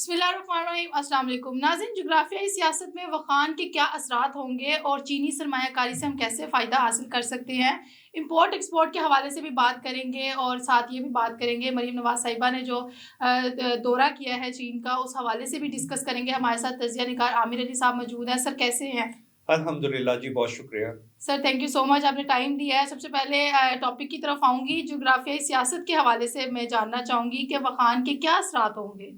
बिस्मिल्लाहिर्रहमानिर्रहीम। अस्सलाम वालेकुम नाज़रीन, जुग्राफियाई सियासत में वखान के क्या असरात होंगे और चीनी सरमायाकारी से हम कैसे फ़ायदा हासिल कर सकते हैं, इंपोर्ट एक्सपोर्ट के हवाले से भी बात करेंगे और साथ ये भी बात करेंगे मरीम नवाज़ साहिबा ने जो दौरा किया है चीन का, उस हवाले से भी डिस्कस करेंगे। हमारे साथ तजिया निगार आमिर अली साहब मौजूद हैं। सर कैसे हैं? अल्हम्दुलिल्लाह जी, बहुत शुक्रिया। Sir thank you so much, आपने टाइम दिया है। सबसे पहले टॉपिक की तरफ आऊँगी। जुग्राफियाई सियासत के हवाले से मैं जानना चाहूँगी कि वखान के क्या असरात होंगे?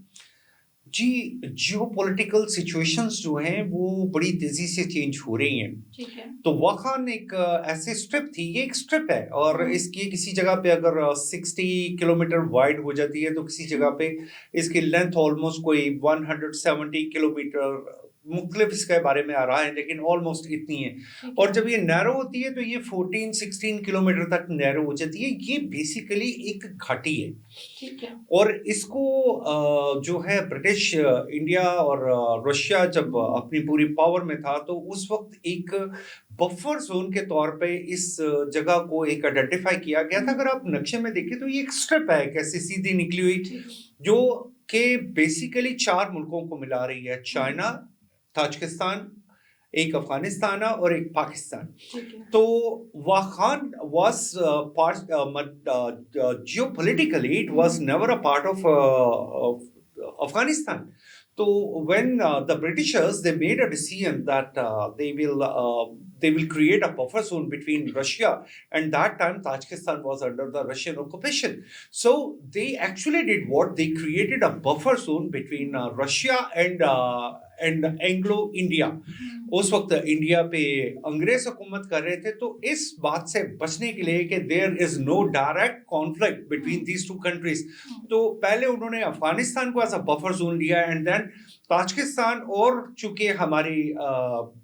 जी, जियोपॉलिटिकल सिचुएशंस जो हैं वो बड़ी तेज़ी से चेंज हो रही हैं। ठीक है। तो वाखान एक ऐसी स्ट्रिप थी, ये एक स्ट्रिप है और हुँ, इसकी किसी जगह पे अगर 60 किलोमीटर वाइड हो जाती है तो किसी हुँ, जगह पे इसकी लेंथ ऑलमोस्ट कोई 170 किलोमीटर, मुख्तलिफ इसके बारे में आ रहा है लेकिन ऑलमोस्ट इतनी है। ठीक और है, जब ये नैरो होती है तो ये 14-16 किलोमीटर तक नैरो हो जाती है। ये बेसिकली एक घाटी है ठीक है। और इसको जो है ब्रिटिश इंडिया और रशिया जब हुँ, अपनी पूरी पावर में था तो उस वक्त एक बफर जोन के तौर पे इस जगह को एक आइडेंटिफाई किया गया था। हुँ, अगर आप नक्शे में देखें तो ये एक स्ट्रिप है कैसे सीधी निकली हुई, ठीक है। जो कि बेसिकली चार मुल्कों को मिला रही है: हुँ, चाइना, ताजिकिस्तान, एक अफगानिस्तान और एक पाकिस्तान। ठीक है। तो Wakhan was geopolitically it was hmm, never a part of Afghanistan. So when the Britishers they made a decision that they will create a buffer zone between Russia, and that time Tajikistan was under the Russian occupation. So they actually did what they created a buffer zone between Russia and Anglo India. हुँ, उस वक्त India पे अंग्रेज हुकूमत कर रहे थे, तो इस बात से बचने के लिए कि there is no direct conflict hmm, between these two countries, hmm, तो पहले उन्होंने अफगानिस्तान को एज अ बफर जोन लिया एंड देन ताजिकिस्तान। और चूंकि हमारी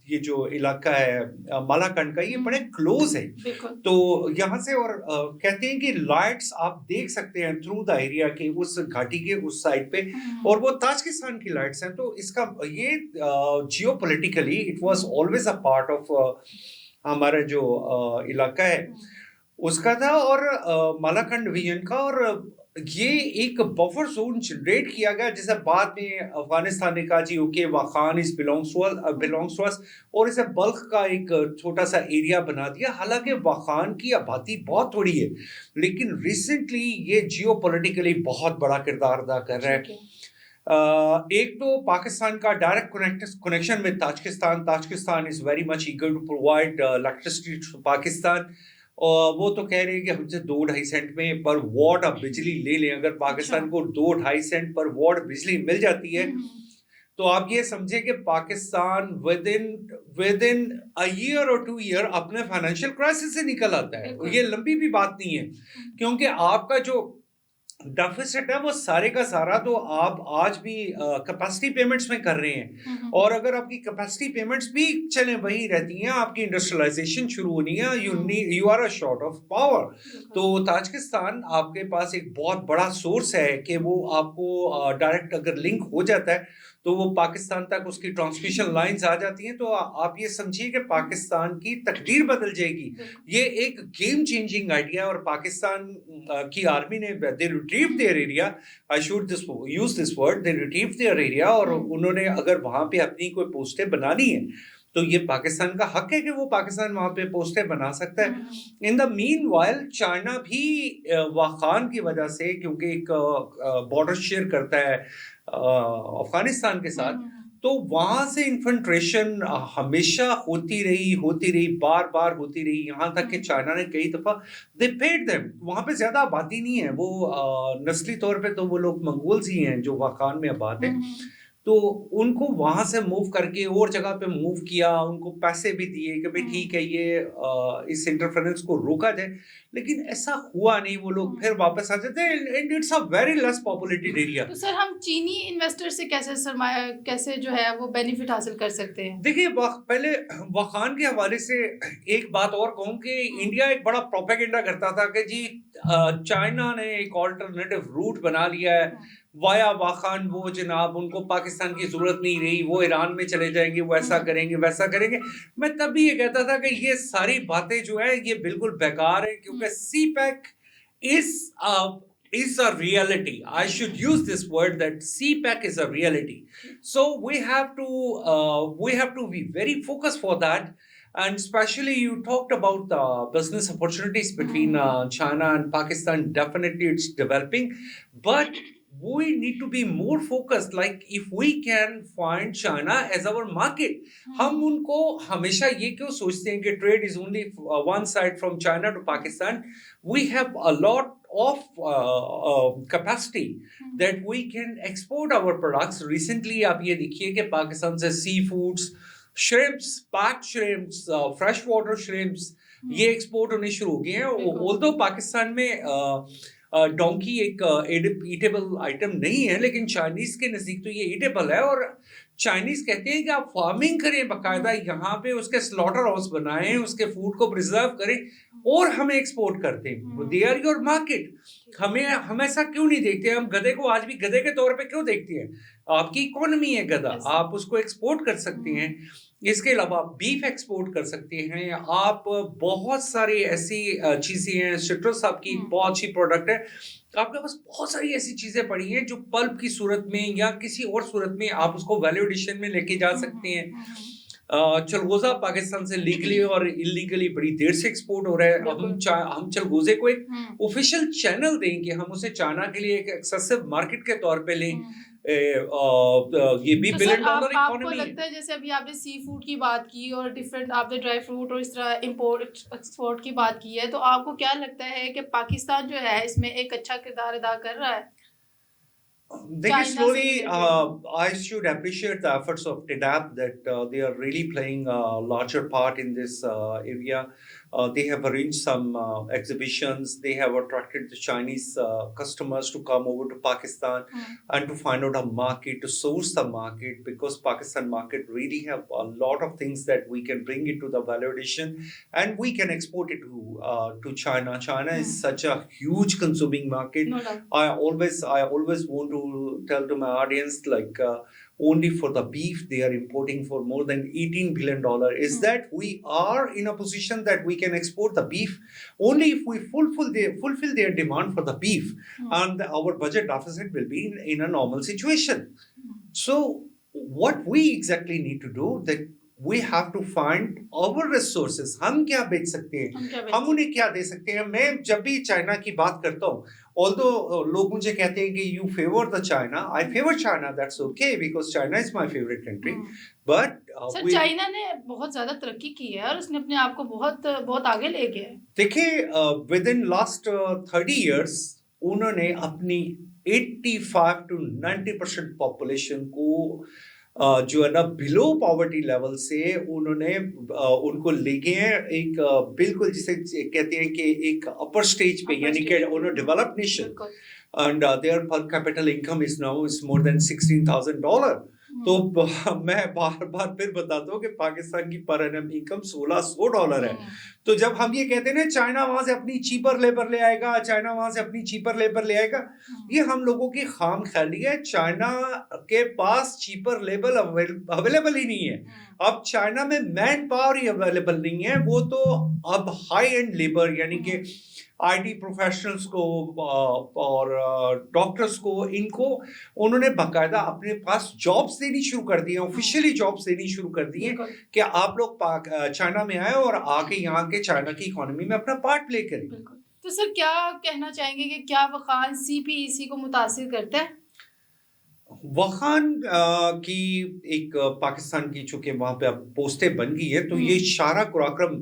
ये जो इलाका है मालाकंड का, ये बड़े हुँ, क्लोज है, बिल्कुल। तो यहाँ से और कहते हैं कि लाइट्स आप देख सकते हैं थ्रू द एरिया के उस घाटी के उस साइड पे, हुँ, और वो ताजिकिस्तान की लाइट्स हैं। तो इसका ये geopolitically it was hmm, always a part of हमारा जो इलाका है हुँ, उसका था, और मालाकंड डिवीजन का। और ये एक बफर जोन जनरेट किया गया जिसे बाद में अफगानिस्तान ने कहा जी okay Wakhan is hmm, belongs to us, और इसे बल्क का एक छोटा सा एरिया बना दिया। हालांकि हुँ, वाखान की आबादी बहुत थोड़ी है, लेकिन रिसेंटली ये जियोपॉलिटिकली बहुत बड़ा किरदार अदा कर रहा है। ठीक है। एक तो पाकिस्तान का direct connection with Tajikistan, Tajikistan is very much eager to provide electricity to Pakistan. और वो तो कह रहे हैं कि हमसे 2-2.5 सेंट में पर वॉट आप बिजली ले लें। अगर अच्छा। पाकिस्तान को 2-2.5 सेंट पर वॉट बिजली मिल जाती है हुँ, हुँ, तो आप ये समझे कि Pakistan with in a year और 2 ईयर अपने फाइनेंशियल क्राइसिस से निकल आता है। और बिल्कुल। ये लंबी भी बात नहीं है, हुँ, क्योंकि आपका जो डेफिसिट है वो सारे का सारा तो आप आज भी कैपेसिटी पेमेंट्स में कर रहे हैं। हुँ, हुँ, और अगर आपकी कैपेसिटी पेमेंट्स भी चले वही रहती हैं, आपकी इंडस्ट्रियलाइजेशन शुरू होनी है, hmm, you are a short of power. बिल्कुल। तो ताजिकिस्तान आपके पास एक बहुत बड़ा सोर्स है कि वो आपको डायरेक्ट अगर लिंक हो जाता है तो वो पाकिस्तान तक उसकी ट्रांसमिशन लाइंस आ जाती हैं। तो आप ये समझिए कि हुँ, पाकिस्तान की तकदीर बदल जाएगी। बिल्कुल। ये एक गेम चेंजिंग आइडिया। और पाकिस्तान की आर्मी ने they retrieve uh, their area, I should this use this word, they retrieve their area. और हुँ, उन्होंने अगर वहां पे अपनी कोई पोस्टें बनानी है तो ये पाकिस्तान का हक है कि वो पाकिस्तान वहां पे पोस्टें बना सकता हुँ, है। Hmm, in the meanwhile China भी वाखान की वजह से, क्योंकि एक बॉर्डर शेयर करता है अफगानिस्तान के हुँ, साथ, हुँ, हुँ, तो वहां से इन्फिल्ट्रेशन हमेशा होती रही, बार बार होती रही, यहाँ तक कि हुँ, चाइना ने कई दफा दे पेड देम। वहां पे ज्यादा आबादी नहीं है, वो नस्ली तौर पे तो वो लोग मंगोल्स ही हैं जो वाखान में आबाद हुँ, है। हुँ, तो उनको वहां से मूव करके और जगह पे मूव किया, उनको पैसे भी दिए कि भाई हुँ, ठीक है ये इस इंटरफेरेंस को रोका जाए, लेकिन ऐसा हुआ नहीं। वो लोग हुँ। फिर वापस आ जाते हैं and it's a very less populated area. तो सर हम चीनी इन्वेस्टर से कैसे सरमाया कैसे जो है वो बेनिफिट हासिल कर सकते हैं? देखिए पहले वाखान के हवाले से एक बात और कहूं कि हुँ, इंडिया एक बड़ा प्रोपेगेंडा करता था कि जी चाइना ने एक ऑल्टरनेटिव रूट बना लिया है हुँ, वाया वाखान, वो जनाब उनको पाकिस्तान की जरूरत नहीं रही, वो ईरान में चले जाएंगे, वो ऐसा हुँ, करेंगे वैसा करेंगे। मैं तब भी ये कहता था कि ये सारी बातें जो है ये बिल्कुल बेकार है, हुँ, क्योंकि CPEC is is a reality. I should use this word that CPEC is a reality. So we have to be very focused for that. And especially you talked about the business opportunities between China and Pakistan. Definitely, it's developing, but we need to be more focused. Like if we can find China as our market, हम उनको हमेशा ये क्यों सोचते हैं कि trade is only one side from China to Pakistan. We have a lot of capacity that we can export our products. Recently, आप ये देखिए कि पाकिस्तान से sea foods, shrimps, packed shrimps, fresh water shrimps ये एक्सपोर्ट होने शुरू हो गए हैं. ऑल्दो पाकिस्तान में डोंकी एक ईटेबल आइटम नहीं है, लेकिन चाइनीज के नज़दीक तो ये ईटेबल है. और चाइनीज कहते हैं कि आप फार्मिंग करें बाकायदा, यहाँ पे उसके स्लॉटर हाउस बनाएं, उसके फूड को प्रिजर्व करें और हमें एक्सपोर्ट करते हैं. They are your market. हम ऐसा क्यों नहीं देखते? हम गधे को आज भी गधे के तौर पे क्यों देखते हैं? आपकी इकोनॉमी है गधा, आप उसको एक्सपोर्ट कर सकते हैं. इसके अलावा आप बीफ एक्सपोर्ट कर सकते हैं. आप बहुत सारी ऐसी चीज़ें हैं. सिट्रस आपकी बहुत अच्छी प्रोडक्ट है. आपके पास बहुत सारी ऐसी चीज़ें पड़ी हैं जो पल्प की सूरत में या किसी और सूरत में आप उसको वैल्यू एडिशन में लेके जा सकते हैं. चलगोजा पाकिस्तान से लीगली और इलीगली बड़ी देर से एक्सपोर्ट हो रहा है. हम चलगोजे को एक ऑफिशियल चैनल दें कि हम उसे चाइना के लिए एक एक्सेसिव मार्केट के तौर पे लें. ये भी $1 बिलियन आपको लगता है जैसे अभी आपने सी फूड की बात की और डिफरेंट आपने ड्राई फ्रूट और इस तरह इंपोर्ट एक्सपोर्ट की बात की है, तो आपको क्या लगता है कि पाकिस्तान जो है इसमें एक अच्छा किरदार अदा कर रहा है? They slowly, I should appreciate the efforts of TDAP that they are really playing a larger part in this area. They have arranged some exhibitions. They have attracted the Chinese customers to come over to Pakistan and to find out a market, to source the market, because Pakistan market really have a lot of things that we can bring it to the value addition and we can export it to China. China is such a huge consuming market. No doubt. I always want to tell to my audience, like only for the beef they are importing for more than $18 billion. Is that we are in a position that we can export the beef only if we fulfill their demand for the beef, and our budget deficit will be in a normal situation. So what we exactly need to do, that we have to find our resources. हम क्या बेच सकते हैं, हम उन्हें क्या दे सकते हैं. मैं जब भी चाइना की बात करता हूँ, although लोग मुझे कहते हैं कि you favor the China, I favor China. That's okay because China is my favorite country. But sir China ने बहुत ज्यादा तरक्की की है और उसने अपने आप को बहुत आगे ले गया है. देखिए within last 30 years उन्होंने अपनी 85 to 90% पॉपुलेशन को जो है ना बिलो पॉवर्टी लेवल से उन्होंने उनको ले गए हैं एक बिल्कुल जिसे कहते हैं कि एक अपर स्टेज पे, यानी कि उन्होंने डेवलप्ड नेशन, एंड देयर पर capital income is now is more than $16,000. तो मैं बार बार फिर बताता हूँ कि पाकिस्तान की पर एनम इनकम $1,600 है. तो जब हम ये कहते हैं ना चाइना वहां से अपनी चीपर लेबर ले आएगा, चाइना वहां से अपनी चीपर लेबर ले आएगा, ये हम लोगों की खाम ख्याली है. चाइना के पास चीपर लेबर अवेलेबल ही नहीं है. अब चाइना में मैन पावर ही अवेलेबल नहीं है. वो तो अब हाई एंड लेबर यानी कि आईटी प्रोफेशनल्स को और डॉक्टर्स को, इनको उन्होंने बाकायदा अपने पास जॉब्स देनी शुरू कर दी हैं, ऑफिशियली जॉब्स देनी शुरू कर दी हैं कि आप लोग चाइना में आए और आके यहाँ के चाइना की इकोनॉमी में अपना पार्ट प्ले करें. तो सर क्या कहना चाहेंगे कि क्या वखान सीपीईसी को मुतासिर करता है? वखान की एक पाकिस्तान की चूंकि वहां पे अब पोस्टें बन गई है, तो ये शारा कुराक्रम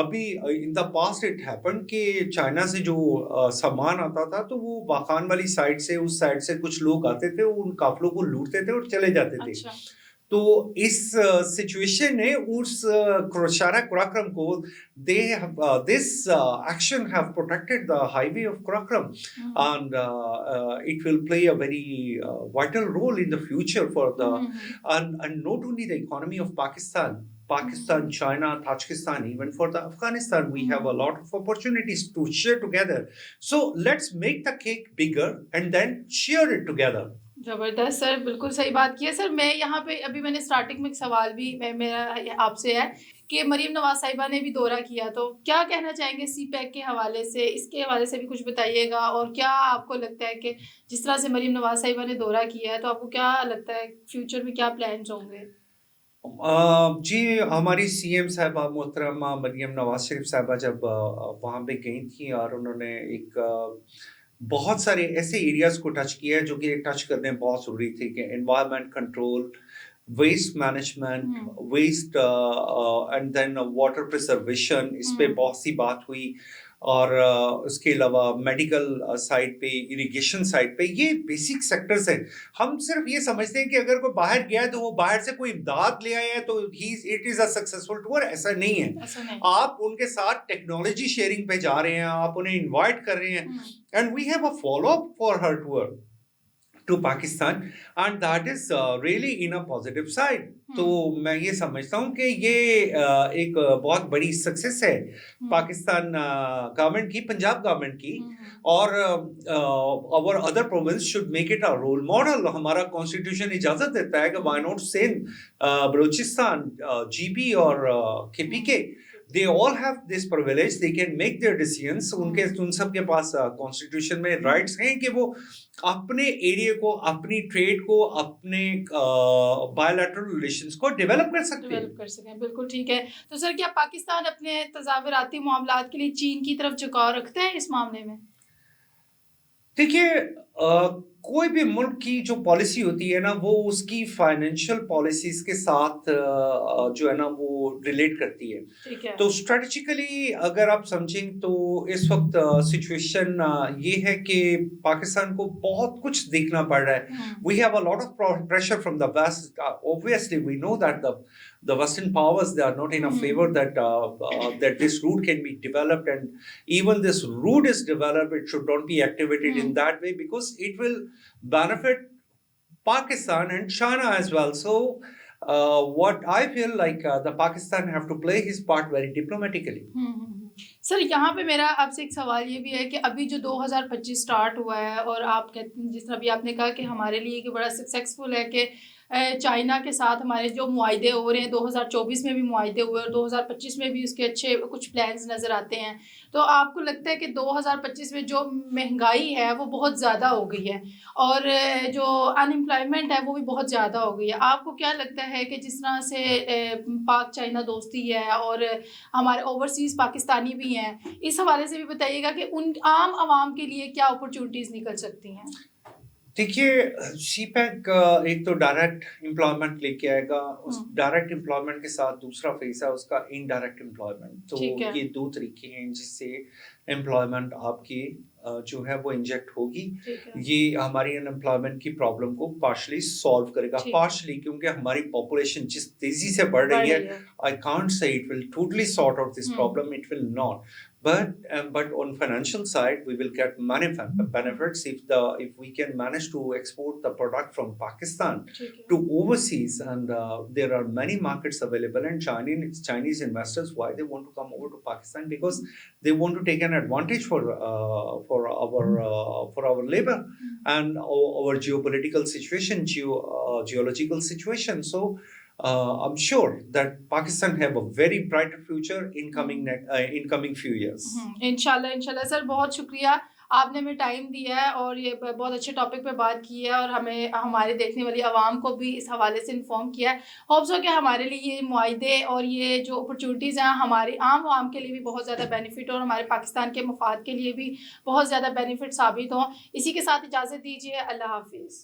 अभी in the past it happen कि चाइना से जो सामान आता था तो वो वखान वाली साइड से, उस साइड से कुछ लोग आते थे, उन काफिलों को लूटते थे और चले जाते थे. अच्छा. तो इस सिचुएशन ने उस शारा कुराक्रम को this action have protected the highway of Kurakram, and it will play a very vital role in the future for the and not only the economy of Pakistan, China, Tajikistan, even for the Afghanistan, we have a lot of opportunities to share together. So let's make the cake bigger and then share it together. ज़बरदस्त sir, बिल्कुल सही बात की है। Sir मैं यहाँ पे अभी मैंने स्टार्टिंग में एक सवाल भी मेरा आपसे है कि मरीम नवाज़ साहिबा ने भी दौरा किया, तो क्या कहना चाहेंगे सीपैक के हवाले से? इसके हवाले से भी कुछ बताइएगा और क्या आपको लगता है कि जिस तरह से मरीम नवाज़ साहिबा ने दौरा किया है, तो आपको क्या लगता है फ्यूचर में क्या प्लान्स होंगे? जी, हमारी सीएम साहिबा मोहतरमा मरियम नवाज शरीफ साहिबा जब वहाँ पे गई थी और उन्होंने एक बहुत सारे ऐसे एरियाज को टच किया है जो कि टच करने बहुत ज़रूरी थे कि environment control, waste management, hmm, waste and then water preservation, इस पे हुँ, बहुत सी बात हुई। और उसके अलावा मेडिकल साइड पे, इरिगेशन साइड पे, ये बेसिक सेक्टर्स हैं। हम सिर्फ ये समझते हैं कि अगर कोई बाहर गया है तो वो बाहर से कोई इमदाद ले आया है तो ही it is a successful tour, ऐसा नहीं है। ऐसा नहीं। आप उनके साथ टेक्नोलॉजी शेयरिंग पे जा रहे हैं, आप उन्हें इनवाइट कर रहे हैं, uh, and we have a follow up for her tour to Pakistan, and that is really in a positive side. तो हुँ, मैं ये समझता हूँ कि ये एक बहुत बड़ी सक्सेस है हुँ, पाकिस्तान गवर्नमेंट की, पंजाब गवर्नमेंट की। हुँ, हुँ, और our other province should make it a role model. हमारा कॉन्स्टिट्यूशन इजाजत देता है कि uh, why not Sindh, Baluchistan, GB और KPK, uh, they all have this privilege, they can make their decisions. उनके हुँ, उन सब के पास कॉन्स्टिट्यूशन में हुँ। राइट्स हैं कि वो अपने एरिया को, अपनी ट्रेड को, अपने बायलैटरल रिलेशंस को डेवलप कर सकते हैं। डेवलप कर सकें, बिल्कुल ठीक है। तो सर क्या पाकिस्तान अपने तज़ावुराती मामलात के लिए चीन की तरफ झुकाव रखता है इस मामले में? देखिए, कोई भी मुल्क की जो पॉलिसी होती है ना, वो उसकी फाइनेंशियल पॉलिसीज के साथ जो है ना वो रिलेट करती है। ठीक है। तो स्ट्रेटजिकली अगर आप समझें तो इस वक्त सिचुएशन ये है कि पाकिस्तान को बहुत कुछ देखना पड़ रहा है। Hmm, we have a lot of pressure from the West. Obviously we know that the western powers, they are not in a favor hmm, that that this route can be developed, and even this route is developed, it should not be activated hmm, in that way because it will benefit Pakistan and China as well. So what I feel like, the Pakistan have to play his part very diplomatically. Hmm, hmm, hmm. Sir यहाँ पे मेरा आपसे एक सवाल ये भी है कि अभी जो 2025 स्टार्ट हुआ है और आप कहते जिस तरह अभी आपने कहा कि हमारे लिए ये बड़ा सक्सेसफुल है कि चाइना के साथ हमारे जो मुआहदे हो रहे हैं, 2024 में भी मुआहदे हुए और 2025 में भी उसके अच्छे कुछ प्लान्स नज़र आते हैं। तो आपको लगता है कि 2025 में जो महँगाई है वो बहुत ज़्यादा हो गई है और जो अनएम्प्लॉयमेंट है वो भी बहुत ज़्यादा हो गई है। आपको क्या लगता है कि जिस तरह से पाक चाइना दोस्ती है और हमारे ओवरसीज़ पाकिस्तानी भी हैं, इस हवाले से भी बताइएगा कि उन आम आवाम के लिए क्या अपॉर्च्युनिटीज़ निकल सकती हैं? देखिए, सीपैक एक तो डायरेक्ट एम्प्लॉयमेंट लेके आएगा, उस हुँ, डायरेक्ट एम्प्लॉयमेंट के साथ दूसरा फेस है उसका इनडायरेक्ट एम्प्लॉयमेंट। तो ठीक है। ये दो तरीके हैं जिससे एम्प्लॉयमेंट आपकी जो है वो इंजेक्ट होगी। ठीक है, ये हमारी अनएम्प्लॉयमेंट की प्रॉब्लम को पार्शली सॉल्व करेगा, ठीक है। पार्शली क्योंकि हमारी पॉपुलेशन जिस तेजी से बढ़ बढ़ रही है, रही है। I can't say it will totally sort out this hmm, problem, it will not. But on financial side, we will get many benefits if we can manage to export the product from Pakistan ठीक है। to overseas, and there are many markets available. And Chinese investors, why they want to come over to Pakistan, because they want to take an advantage for our labor hmm, and our geopolitical situation, geological situation. So I'm sure that Pakistan have a very brighter future hmm, in coming few years. इंशाल्लाह, इंशाल्लाह। Sir बहुत शुक्रिया, आपने हमें time दिया है और ये बहुत अच्छे टॉपिक पे बात की है और हमें हमारे देखने वाली आवाम को भी इस हवाले से इन्फॉर्म किया है। होप्स हो कि हमारे लिए ये मुआहदे और ये जो अपॉर्च्युनिटीज़ हैं हमारी आम आवाम के लिए भी बहुत ज़्यादा बेनिफिट और हमारे पाकिस्तान के मफाद के लिए भी बहुत ज़्यादा बेनिफिट साबित हों। इसी के साथ इजाज़त दीजिए। अल्लाह हाफ़िज़।